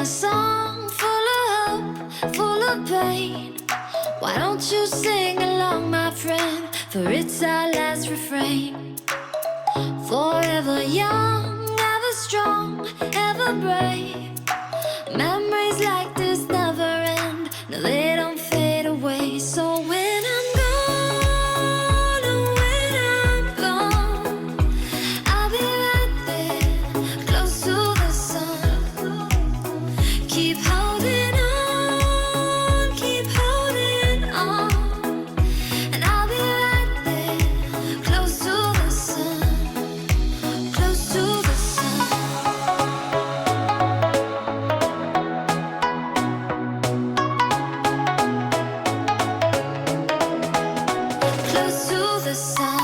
a song full of hope, full of pain. Why don't you sing along, my friend? For it's our last refrain. Forever young, ever strong, ever brave. Memories like this never end. No, they don't fade away. So when I'm gone, oh, when I'm gone, I'll be right there, close to the sun. Keep holding on, keep holding on. And I'll be right there, close to the sun, close to the sun. Close to the sun.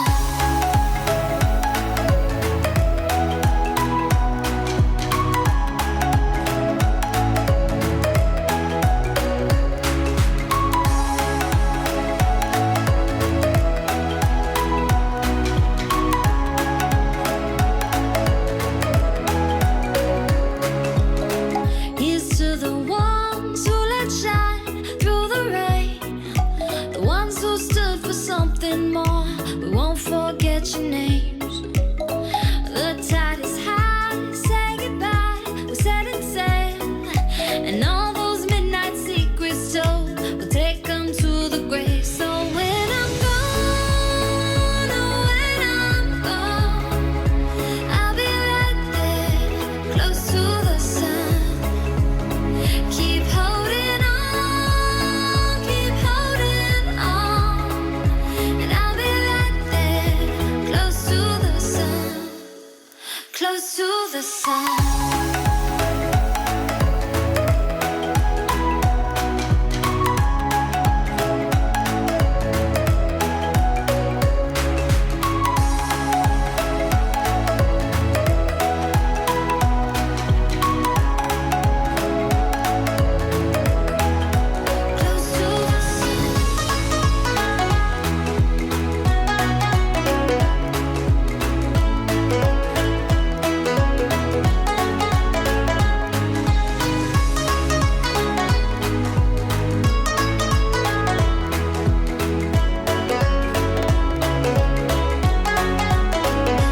Here's to the ones who let shine through the rain, the ones who stood for something more. We won't forget your names. The tide is high, say goodbye, we're setting sail, and all those midnight secrets told, we'll take them to the grave. So when I'm gone, oh, when I'm gone, I'll be right there, close to the sun. Keep holding on, keep holding on. And I'll be right there, close to the sun, close to the sun. Close to the sun.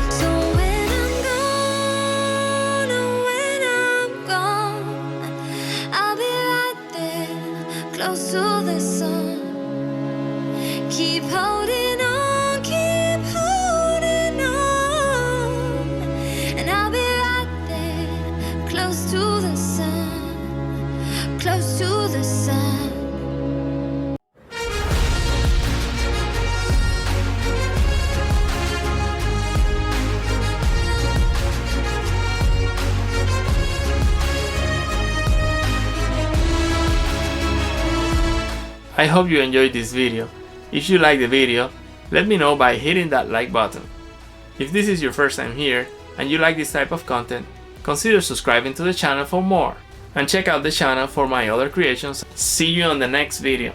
So when I'm gone, oh, when I'm gone, I'll be right there, close to the sun. Keep holding on, keep holding on. And I'll be right there, close to the sun, close to the sun. I hope you enjoyed this video. If you like the video, let me know by hitting that like button. If this is your first time here and you like this type of content, consider subscribing to the channel for more, and check out the channel for my other creations. See you on the next video.